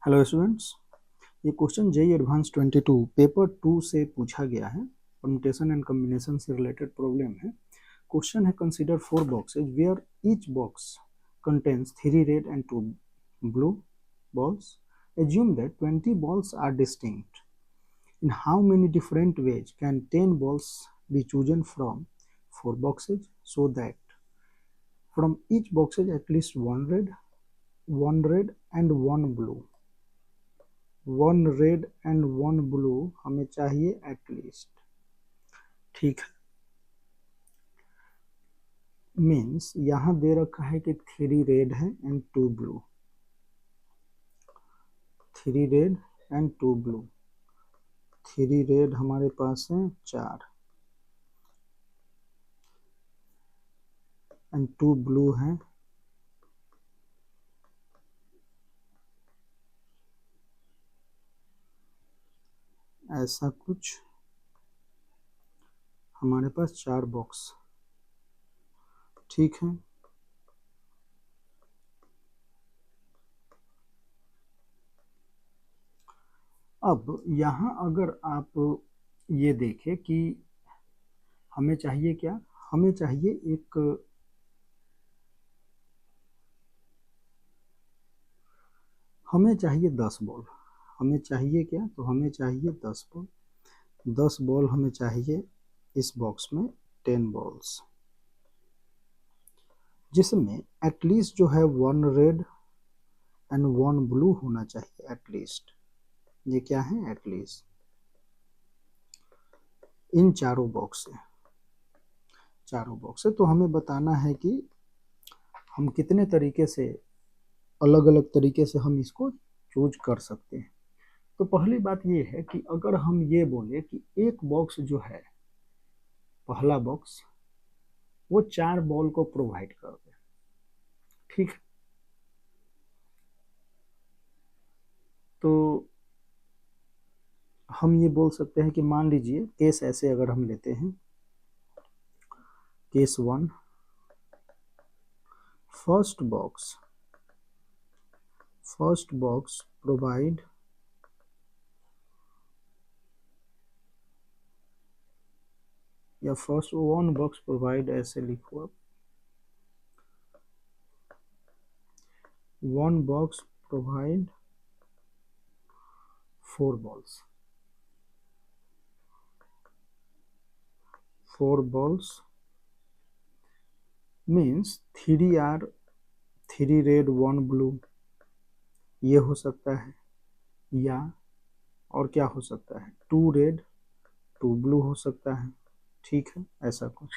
Hello students, ये question JEE advance 22 paper 2 से पूछा गया है। परम्यूटेशन एंड कॉम्बिनेशन से रिलेटेड प्रॉब्लम है। क्वेश्चन है consider 4 boxes where each box contains 3 red and 2 blue balls. Assume that 20 balls are distinct. In how many different ways can 10 balls be chosen from 4 boxes so that from each boxes at least one red and one blue. 1 red and 1 blue हमें चाहिए at least. ठीक है, means यहां दे रखा है कि 3 red है and 2 blue. 3 red and 2 blue. 3 red हमारे पास है 4 एंड 2 ब्लू है ऐसा कुछ। हमारे पास 4 बॉक्स। ठीक है, अब यहाँ अगर आप ये देखें कि हमें चाहिए क्या, हमें चाहिए हमें चाहिए 10 बॉल। हमें चाहिए क्या, तो हमें चाहिए 10 बॉल। 10 बॉल हमें चाहिए इस बॉक्स में 10 बॉल्स, जिसमें एटलीस्ट जो है 1 रेड एंड 1 ब्लू होना चाहिए एटलीस्ट। ये क्या है, एटलीस्ट इन चारों बॉक्स से। तो हमें बताना है कि हम कितने तरीके से, अलग अलग तरीके से हम इसको चूज कर सकते हैं। तो पहली बात ये है कि अगर हम ये बोले कि एक बॉक्स जो है, पहला बॉक्स, वो 4 बॉल को प्रोवाइड कर दे। ठीक है, तो हम ये बोल सकते हैं कि मान लीजिए केस ऐसे अगर हम लेते हैं, केस 1, फर्स्ट बॉक्स प्रोवाइड या फर्स्ट 1 बॉक्स प्रोवाइड, ऐसे लिखो आप, 1 box provide 4 balls. 4 balls means 3 red 1 blue, ये हो सकता है, या और क्या हो सकता है, 2 रेड 2 ब्लू हो सकता है। ठीक है, ऐसा कुछ।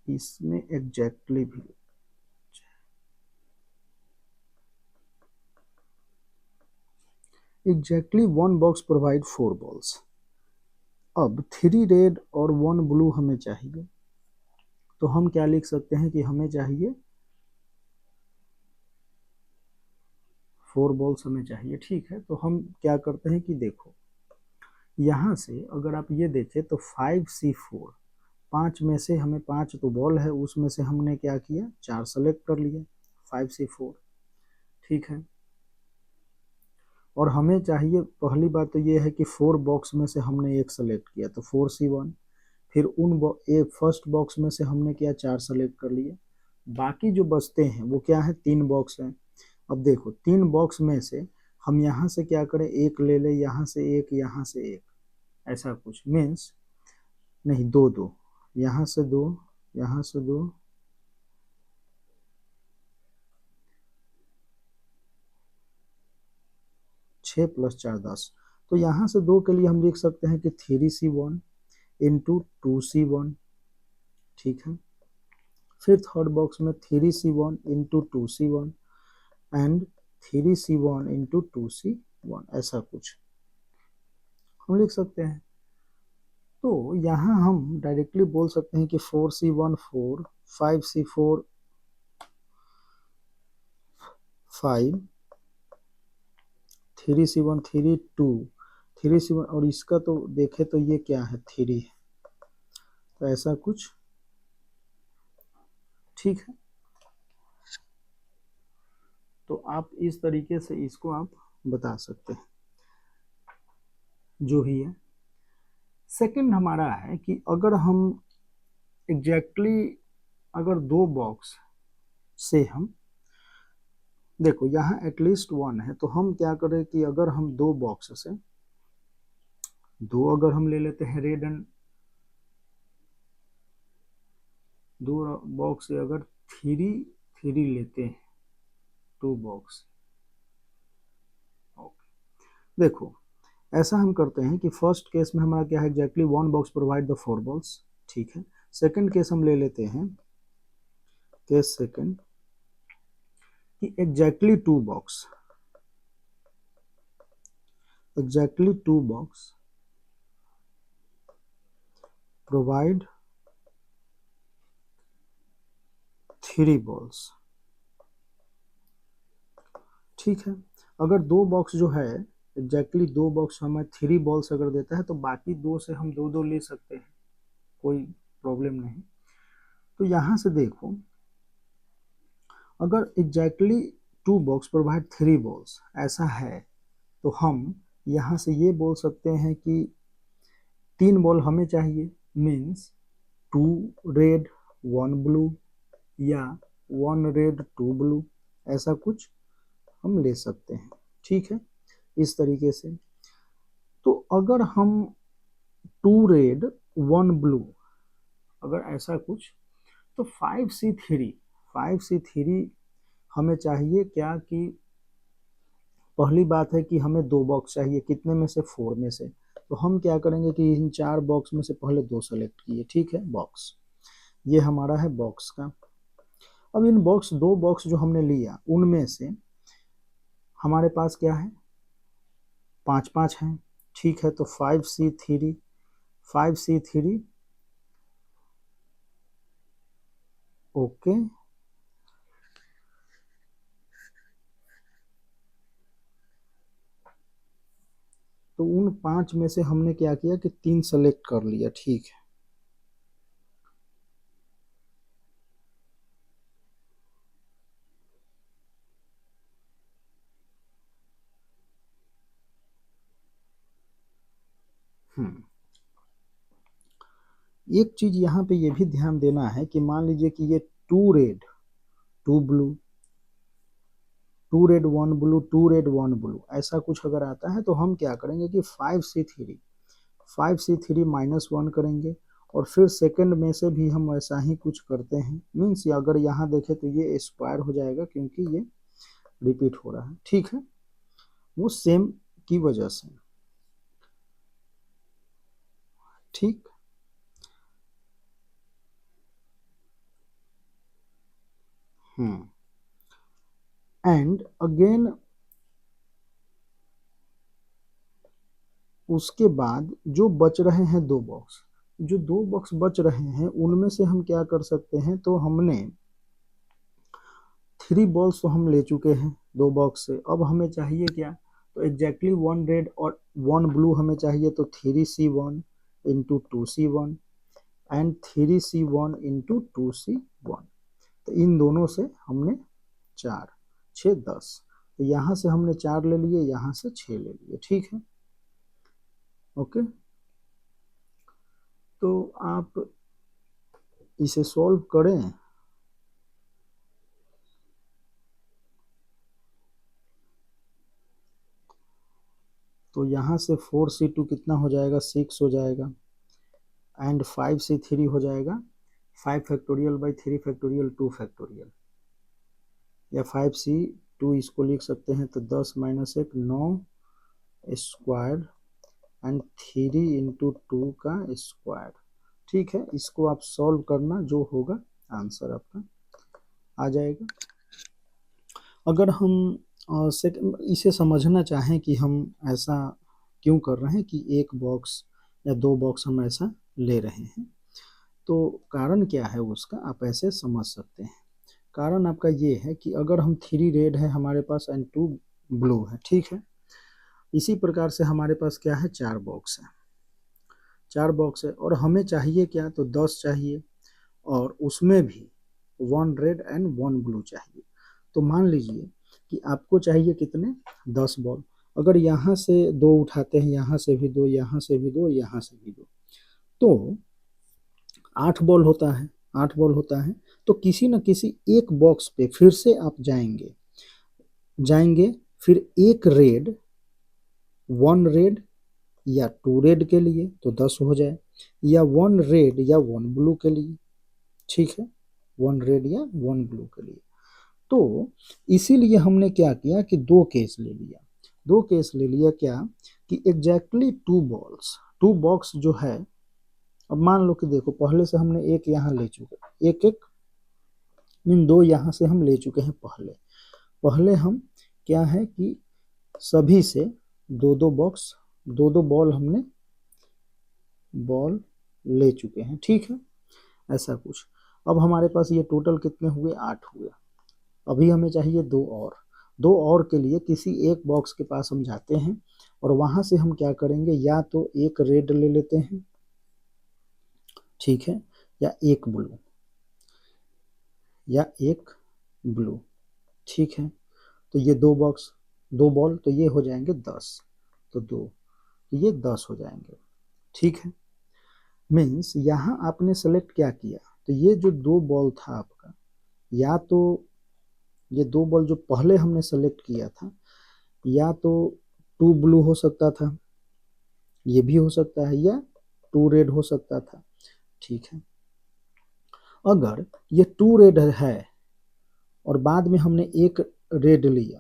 इसमें एग्जैक्टली भी एग्जैक्टली 1 बॉक्स प्रोवाइड 4 बॉल्स। अब 3 रेड और 1 ब्लू हमें चाहिए, तो हम क्या लिख सकते हैं कि हमें चाहिए 4 बॉल्स हमें चाहिए। ठीक है, तो हम क्या करते हैं कि देखो, यहाँ से अगर आप ये देखें तो 5C4, 5 में से हमें 5 तो बॉल है, उसमें से हमने क्या किया, 4 सेलेक्ट कर लिए, 5C4। ठीक है, और हमें चाहिए, पहली बात तो ये है कि 4 बॉक्स में से हमने एक सेलेक्ट किया तो 4C1। फिर फर्स्ट बॉक्स में से हमने क्या, 4 सेलेक्ट कर लिए। बाकी जो बचते हैं वो क्या है, 3 बॉक्स हैं। अब देखो 3 बॉक्स में से हम यहाँ से क्या करें, एक ले ले, यहाँ से एक, यहाँ से एक, ऐसा कुछ। मीन्स नहीं, 2 यहाँ से 2, यहाँ से 2, 6 + 4 10। तो यहाँ से 2 के लिए हम लिख सकते हैं कि 3C1 इंटू 2C1। ठीक है, फिर थर्ड बॉक्स में 3C1 into 2C1 and 3C1 into 2C1, ऐसा कुछ हम लिख सकते हैं। तो यहाँ हम डायरेक्टली बोल सकते हैं कि 4C1 4, 5C4 5, 3C1 3 2, 3C1, और इसका तो देखे तो ये क्या है, 3 है, तो ऐसा कुछ। ठीक है, तो आप इस तरीके से इसको आप बता सकते हैं जो ही है। सेकंड हमारा है कि अगर हम एग्जैक्टली अगर दो बॉक्स से हम देखो यहाँ एटलीस्ट 1 है, तो हम क्या करें कि अगर हम दो बॉक्स से दो अगर हम ले लेते हैं रेड एंड दो बॉक्स से अगर थ्री थ्री लेते हैं 2 बॉक्स, देखो ऐसा हम करते हैं कि फर्स्ट केस में हमारा क्या है exactly 1 box provide the 4 balls, ठीक है। सेकंड केस हम ले लेते हैं केस सेकंड कि एग्जैक्टली 2 बॉक्स प्रोवाइड 3 बॉल्स, ठीक है। अगर दो बॉक्स जो है एग्जैक्टली दो बॉक्स हमें 3 बॉल्स अगर देता है तो बाकी दो से हम दो दो ले सकते हैं, कोई प्रॉब्लम नहीं। तो यहाँ से देखो अगर एग्जैक्टली 2 बॉक्स प्रोवाइड 3 बॉल्स ऐसा है तो हम यहाँ से ये बोल सकते हैं कि 3 बॉल हमें चाहिए, मीन्स 2 रेड 1 ब्लू या 1 रेड 2 ब्लू, ऐसा कुछ हम ले सकते हैं, ठीक है, इस तरीके से। तो अगर हम 2 रेड 1 ब्लू अगर ऐसा कुछ, तो 5C3 हमें चाहिए क्या कि पहली बात है कि हमें 2 बॉक्स चाहिए, कितने में से 4 में से, तो हम क्या करेंगे कि इन 4 बॉक्स में से पहले 2 सेलेक्ट किए, ठीक है, बॉक्स ये हमारा है बॉक्स का। अब इन बॉक्स 2 बॉक्स जो हमने लिया उनमें से हमारे पास क्या है 5 हैं, ठीक है। तो 5C3 ओके, तो उन 5 में से हमने क्या किया कि 3 सेलेक्ट कर लिया, ठीक है। एक चीज यहाँ पे ये भी ध्यान देना है कि मान लीजिए कि ये 2 red 2 blue 2 red 1 blue 2 red 1 blue ऐसा कुछ अगर आता है तो हम क्या करेंगे कि 5C3 -1 करेंगे और फिर सेकंड में से भी हम ऐसा ही कुछ करते हैं, मीन्स अगर यहाँ देखें तो ये स्क्वायर हो जाएगा क्योंकि ये रिपीट हो रहा है, ठीक है, वो सेम की वजह से, ठीक। एंड अगेन उसके बाद जो बच रहे हैं 2 बॉक्स, जो 2 बॉक्स बच रहे हैं उनमें से हम क्या कर सकते हैं, तो हमने 3 बॉल्स तो हम ले चुके हैं 2 बॉक्स से, अब हमें चाहिए क्या, तो एग्जैक्टली 1 रेड और 1 ब्लू हमें चाहिए, तो 3C1 into 2C1 and 3C1 into 2C1, तो इन दोनों से हमने 4 6 10, तो यहाँ से हमने 4 ले लिए, यहाँ से 6 ले लिए, ठीक है, ओके। तो आप इसे सॉल्व करें, तो यहाँ से 4C2 कितना हो जाएगा 6 हो जाएगा एंड 5C3 हो जाएगा 5 फैक्टोरियल बाई 3 फैक्टोरियल 2 फैक्टोरियल, या 5C2 इसको लिख सकते हैं तो 10 - 1 9 स्क्वायर एंड 3 इंटू 2 का स्क्वायर, ठीक है। इसको आप सॉल्व करना, जो होगा आंसर आपका आ जाएगा। अगर हम इसे समझना चाहें कि हम ऐसा क्यों कर रहे हैं कि एक बॉक्स या 2 बॉक्स हम ऐसा ले रहे हैं, तो कारण क्या है उसका आप ऐसे समझ सकते हैं। कारण आपका ये है कि अगर हम 3 रेड है हमारे पास एंड 2 ब्लू है, ठीक है, इसी प्रकार से हमारे पास क्या है 4 बॉक्स है, 4 बॉक्स है और हमें चाहिए क्या, तो 10 चाहिए और उसमें भी 1 रेड एंड 1 ब्लू चाहिए। तो मान लीजिए कि आपको चाहिए कितने 10 बॉल। अगर यहाँ से 2 उठाते हैं, यहाँ से भी 2, यहाँ से भी 2, यहाँ से भी 2, तो 8 बॉल होता है, 8 बॉल होता है। तो किसी न किसी एक बॉक्स पे फिर से आप जाएंगे, फिर एक रेड, 1 रेड या 2 रेड के लिए तो 10 हो जाए, या 1 रेड या 1 ब्लू के लिए, ठीक है, 1 रेड या 1 ब्लू के लिए। तो इसीलिए हमने क्या किया कि 2 केस ले लिया। 2 केस ले लिया क्या कि एग्जैक्टली 2 बॉल्स, 2 बॉक्स जो है, अब मान लो कि देखो पहले से हमने एक यहाँ ले चुके, एक मीन 2 यहाँ से हम ले चुके हैं। पहले हम क्या है कि सभी से 2 बॉक्स, 2 बॉल हमने बॉल ले चुके हैं, ठीक है, ऐसा कुछ। अब हमारे पास ये टोटल कितने हुए, 8 हुए। अभी हमें चाहिए 2 और के लिए किसी एक बॉक्स के पास हम जाते हैं और वहां से हम क्या करेंगे, या तो एक रेड ले लेते हैं, ठीक है, या एक ब्लू, ठीक है। तो ये 2 बॉक्स, 2 बॉल, तो ये हो जाएंगे 10, तो 2, तो ये 10 हो जाएंगे, ठीक है। मीन्स यहाँ आपने सेलेक्ट क्या किया, तो ये जो 2 बॉल था आपका, या तो ये 2 बॉल जो पहले हमने सेलेक्ट किया था, या तो 2 ब्लू हो सकता था, ये भी हो सकता है, या 2 रेड हो सकता था, ठीक है। अगर ये 2 रेड है और बाद में हमने एक रेड लिया,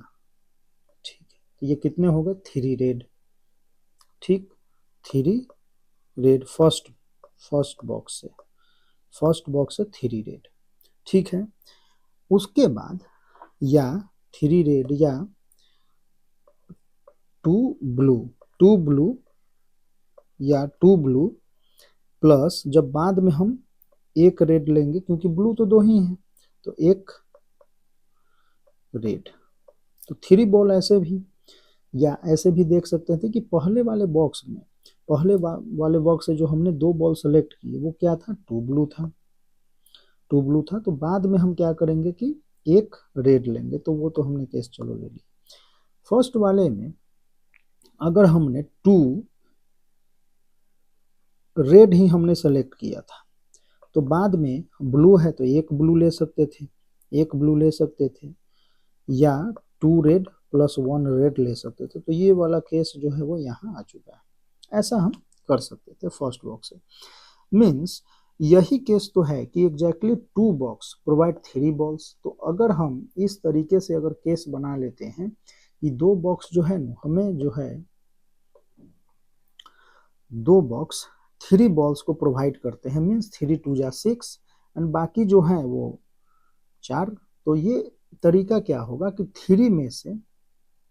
ठीक है, तो ये कितने हो गए, 3 रेड, ठीक, 3 रेड फर्स्ट बॉक्स से 3 रेड, ठीक है। उसके बाद या 3 रेड या 2 ब्लू या 2 ब्लू प्लस, जब बाद में हम एक रेड लेंगे, क्योंकि ब्लू तो 2 ही हैं, तो एक रेड, तो 3 बॉल। ऐसे भी, या ऐसे भी देख सकते थे कि पहले वाले बॉक्स से जो हमने 2 बॉल सेलेक्ट किए वो क्या था, 2 ब्लू था, तो बाद में हम क्या करेंगे कि एक रेड लेंगे, तो वो तो हमने केस चलो ले लिया। फर्स्ट वाले में अगर हमने 2 रेड ही हमने सेलेक्ट किया था, तो बाद में ब्लू है तो एक ब्लू ले सकते थे, या 2 रेड प्लस 1 रेड ले सकते थे। तो ये वाला केस जो है वो यहाँ आ चुका है। ऐसा हम कर सकते थे फर्स्ट बॉक्स से। मीन्स यही केस तो है कि एग्जैक्टली 2 बॉक्स प्रोवाइड 3 बॉल्स। तो अगर हम इस तरीके से अगर केस बना लेते हैं कि 2 बॉक्स जो है ना, हमें जो है 2 बॉक्स 3 बॉल्स को प्रोवाइड करते हैं, मीन्स 3 2 जा 6 एंड बाकी जो है वो 4। तो ये तरीका क्या होगा कि 3 में से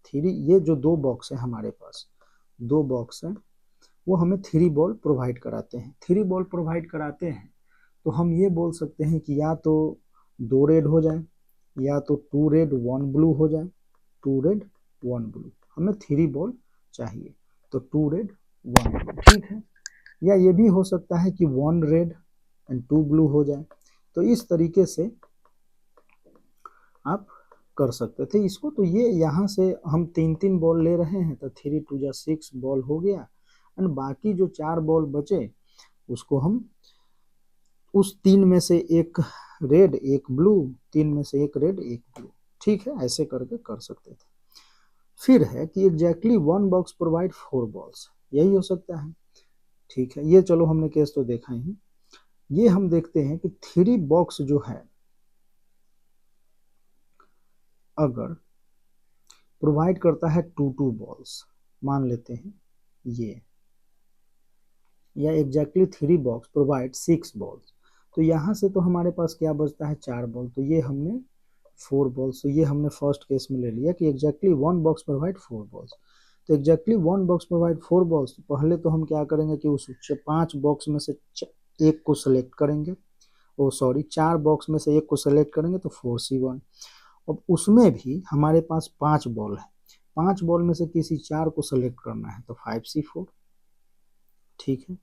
3, ये जो 2 बॉक्स है हमारे पास, 2 बॉक्स है, वो हमें 3 बॉल प्रोवाइड कराते हैं। 3 बॉल प्रोवाइड कराते हैं तो हम ये बोल सकते हैं कि या तो 2 रेड हो जाए, या तो 2 रेड 1 ब्लू हो जाए, 2 रेड 1 ब्लू। हमें 3 बॉल चाहिए, तो 2 रेड 1 ब्लू, ठीक है। या ये भी हो सकता है कि 1 रेड एंड 2 ब्लू हो जाए। तो इस तरीके से आप कर सकते थे इसको। तो ये यहाँ से हम 3 बॉल ले रहे हैं, तो 3 2 जा 6 बॉल हो गया, एंड बाकी जो 4 बॉल बचे उसको हम उस 3 में से एक रेड एक ब्लू, 3 में से एक रेड एक ब्लू, ठीक है, ऐसे करके कर सकते थे। फिर है कि एग्जैक्टली 1 बॉक्स प्रोवाइड 4 बॉल्स, यही हो सकता है, ठीक है। ये चलो हमने केस तो देखा ही। ये हम देखते हैं कि 3 बॉक्स जो है अगर प्रोवाइड करता है 2 बॉल्स, मान लेते हैं ये, या एग्जैक्टली 3 बॉक्स प्रोवाइड 6 बॉल्स, तो यहाँ से तो हमारे पास क्या बचता है, 4 बॉल, तो ये हमने 4 बॉल्स, तो ये हमने फर्स्ट केस में ले लिया कि एग्जैक्टली 1 बॉक्स प्रोवाइड 4 बॉल्स। तो एग्जैक्टली 1 बॉक्स प्रोवाइड 4 बॉल्स, तो पहले तो हम क्या करेंगे कि उस 5 बॉक्स में से एक को सेलेक्ट करेंगे, 4 बॉक्स में से एक को सेलेक्ट करेंगे, तो 4C1। अब उसमें भी हमारे पास 5 बॉल है, 5 बॉल में से किसी 4 को सेलेक्ट करना है, तो 5C4, ठीक है।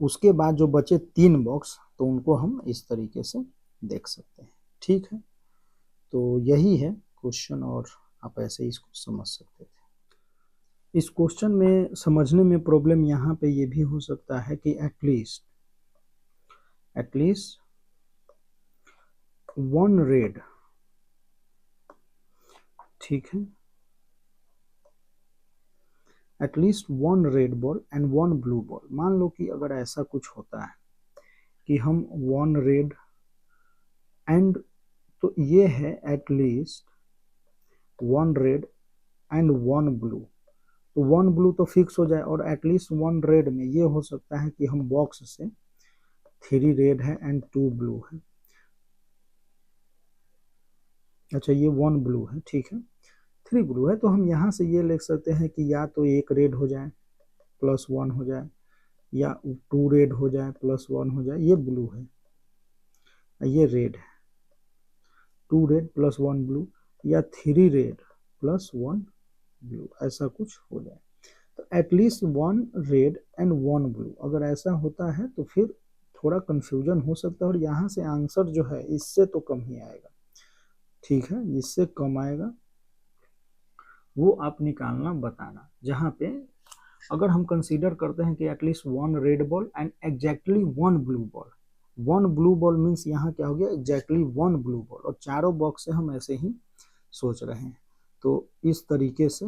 उसके बाद जो बचे 3 बॉक्स, तो उनको हम इस तरीके से देख सकते हैं, ठीक है। तो यही है क्वेश्चन और आप ऐसे ही इसको समझ सकते थे। इस क्वेश्चन में समझने में प्रॉब्लम यहाँ पे ये भी हो सकता है कि एटलीस्ट वन रेड, ठीक है, at least one red ball and one blue ball. मान लो कि अगर ऐसा कुछ होता है कि हम वन रेड एंड, तो ये है at least one red and one blue, तो वन ब्लू तो फिक्स हो जाए, और एटलीस्ट वन रेड में ये हो सकता है कि हम बॉक्स से 3 रेड है एंड 2 ब्लू है। अच्छा ये 1 ब्लू है, ठीक है, 3 ब्लू है, तो हम यहाँ से ये लिख सकते हैं कि या तो 1 रेड हो जाए प्लस 1 हो जाए, या 2 रेड हो जाए प्लस 1 हो जाए, ये ब्लू है, ये रेड है, 2 रेड प्लस 1 ब्लू, या 3 रेड प्लस 1 ब्लू, ऐसा कुछ हो जाए। तो एटलीस्ट 1 रेड एंड 1 ब्लू, अगर ऐसा होता है तो फिर थोड़ा कंफ्यूजन हो सकता है, और यहाँ से आंसर जो है इससे तो कम ही आएगा, ठीक है, इससे कम आएगा, वो आप निकालना बताना। जहाँ पे अगर हम कंसीडर करते हैं कि at least 1 red ball and exactly 1 blue ball, 1 blue ball means यहाँ क्या हो गया, एग्जैक्टली 1 ब्लू बॉल, और चारों बॉक्स से हम ऐसे ही सोच रहे हैं, तो इस तरीके से।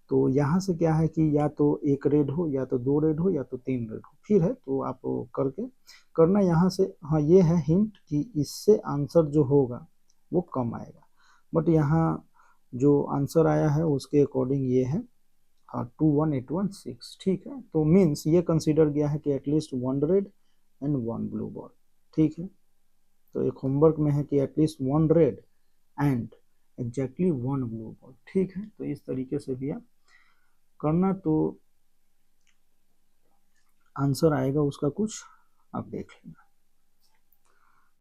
तो यहाँ से क्या है कि या तो 1 रेड हो, या तो 2 रेड हो, या तो 3 रेड हो, फिर है तो आप करके करना यहाँ से। हाँ ये है हिंट कि इससे आंसर जो होगा वो कम आएगा, बट यहाँ जो आंसर आया है उसके अकॉर्डिंग ये है 21816, ठीक है। तो मीन्स ये कंसीडर किया है कि at least 1 red and 1 blue ball, ठीक है। तो एक होमवर्क में है कि at least 1 red and exactly 1 blue ball, ठीक है। तो इस तरीके से भी आप करना, तो आंसर आएगा उसका कुछ आप देख लेना।